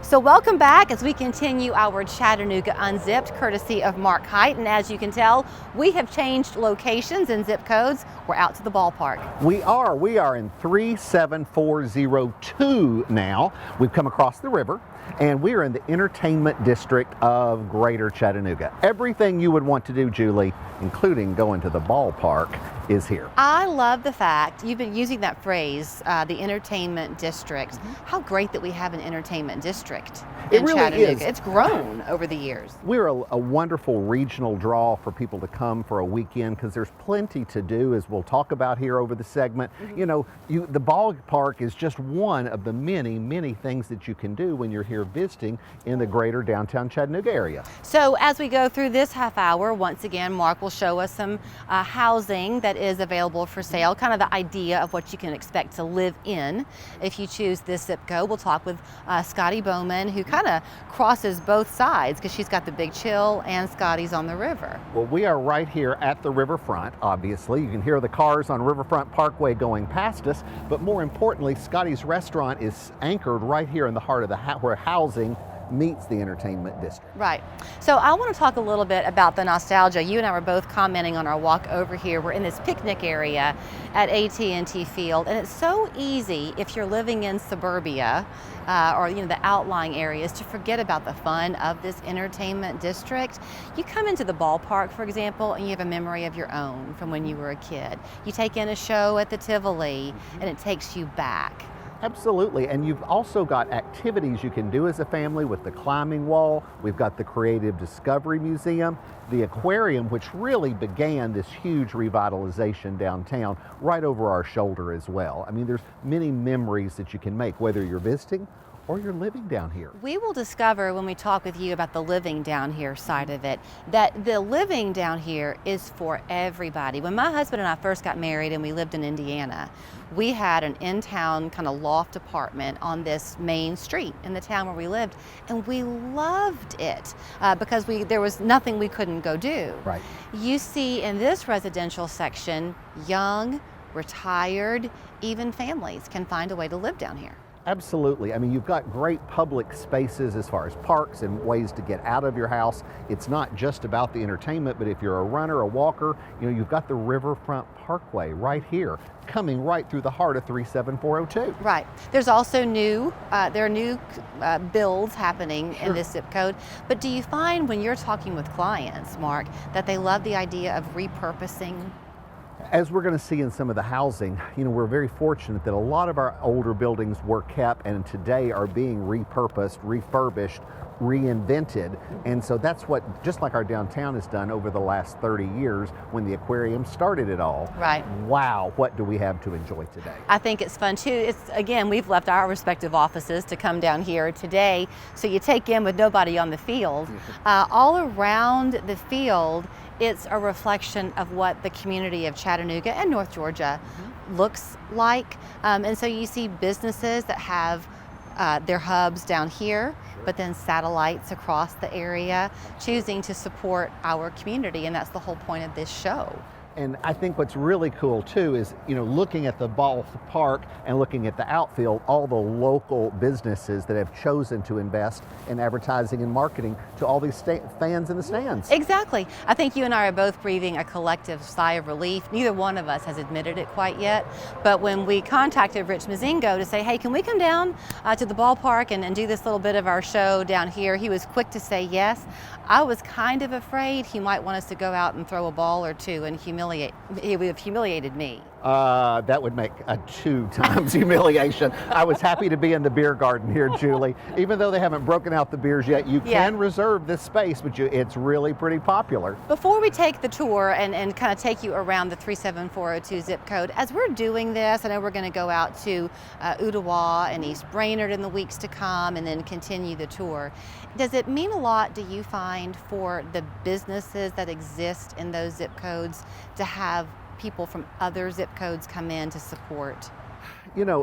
So welcome back as we continue our Chattanooga Unzipped, courtesy of Mark Hite. And as you can tell, we have changed locations and zip codes. We're out to the ballpark. We are in 37402 now. We've come across the river and we are in the entertainment district of Greater Chattanooga. Everything you would want to do, Julie, including going to the ballpark, is here. I love the fact you've been using that phrase, the entertainment district. How great that we have an entertainment district in really Chattanooga. is. It's grown over the years. We're a wonderful regional draw for people to come for a weekend because there's plenty to do, as we'll talk about here over the segment. You know, the ballpark is just one of the many, many things that you can do when you're here visiting in the greater downtown Chattanooga area. So as we go through this half hour, once again, Mark will show us some housing that is available for sale, kind of the idea of what you can expect to live in if you choose this zip code. We'll talk with Scotty Bowman, who kind of crosses both sides because she's got the Big Chill and Scotty's on the river. Well, we are right here at the riverfront, obviously. You can hear the cars on Riverfront Parkway going past us, but more importantly, Scotty's restaurant is anchored right here in the heart of where housing meets the entertainment district. Right. So I want to talk a little bit about the nostalgia. You and I were both commenting on our walk over here. We're in this picnic area at AT&T Field, and it's so easy if you're living in suburbia or the outlying areas to forget about the fun of this entertainment district. You come into the ballpark, for example, and you have a memory of your own from when you were a kid. You take in a show at the Tivoli, and it takes you back. Absolutely, and you've also got activities you can do as a family with the climbing wall. We've got the Creative Discovery Museum, the aquarium, which really began this huge revitalization downtown right over our shoulder as well. I mean, there's many memories that you can make, whether you're visiting or you're living down here. We will discover when we talk with you about the living down here side of it, that the living down here is for everybody. When my husband and I first got married and we lived in Indiana, we had an in-town kind of loft apartment on this main street in the town where we lived, and we loved it because there was nothing we couldn't go do. Right. You see in this residential section, young, retired, even families can find a way to live down here. Absolutely. I mean, you've got great public spaces as far as parks and ways to get out of your house. It's not just about the entertainment, but if you're a runner, a walker, you've got the Riverfront Parkway right here, coming right through the heart of 37402. Right. There's also there are new builds happening in this zip code. But do you find when you're talking with clients, Mark, that they love the idea of repurposing? As we're going to see in some of the housing, we're very fortunate that a lot of our older buildings were kept and today are being repurposed, refurbished, reinvented. And so that's what, just like our downtown has done over the last 30 years when the aquarium started it all. Right. Wow, what do we have to enjoy today? I think it's fun too. Again, we've left our respective offices to come down here today. So you take in with nobody on the field. All around the field, it's a reflection of what the community of Chattanooga and North Georgia looks like. And so you see businesses that have their hubs down here, but then satellites across the area, choosing to support our community. And that's the whole point of this show. And I think what's really cool too is, looking at the ballpark and looking at the outfield, all the local businesses that have chosen to invest in advertising and marketing to all these fans in the stands. Exactly. I think you and I are both breathing a collective sigh of relief. Neither one of us has admitted it quite yet, but when we contacted Rich Mazingo to say, hey, can we come down to the ballpark and do this little bit of our show down here, he was quick to say yes. I was kind of afraid he might want us to go out and throw a ball or two and he would have humiliated me. That would make a 2 times humiliation. I was happy to be in the beer garden here, Julie. Even though they haven't broken out the beers yet, you can reserve this space, but it's really pretty popular. Before we take the tour and kind of take you around the 37402 zip code, as we're doing this, I know we're going to go out to Ottawa and East Brainerd in the weeks to come and then continue the tour. Does it mean a lot, do you find, for the businesses that exist in those zip codes to have people from other zip codes come in to support?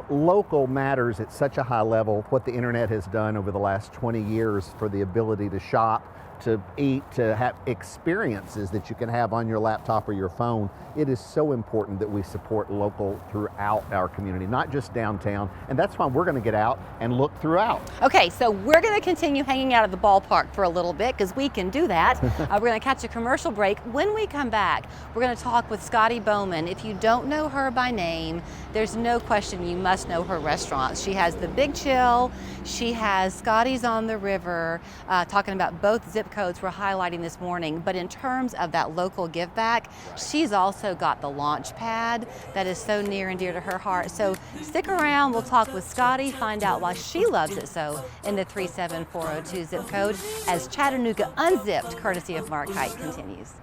Local matters at such a high level. What the internet has done over the last 20 years for the ability to shop, to eat, to have experiences that you can have on your laptop or your phone. It is so important that we support local throughout our community, not just downtown. And that's why we're going to get out and look throughout. Okay, so we're going to continue hanging out at the ballpark for a little bit because we can do that. We're going to catch a commercial break. When we come back, we're going to talk with Scotty Bowman. If you don't know her by name, there's no question you must know her restaurants. She has the Big Chill. She has Scotty's on the River, talking about both zip codes we're highlighting this morning. But in terms of that local give back, she's also got the launch pad that is so near and dear to her heart. So stick around. We'll talk with Scotty, find out why she loves it so in the 37402 zip code as Chattanooga Unzipped, courtesy of Mark Hite, continues.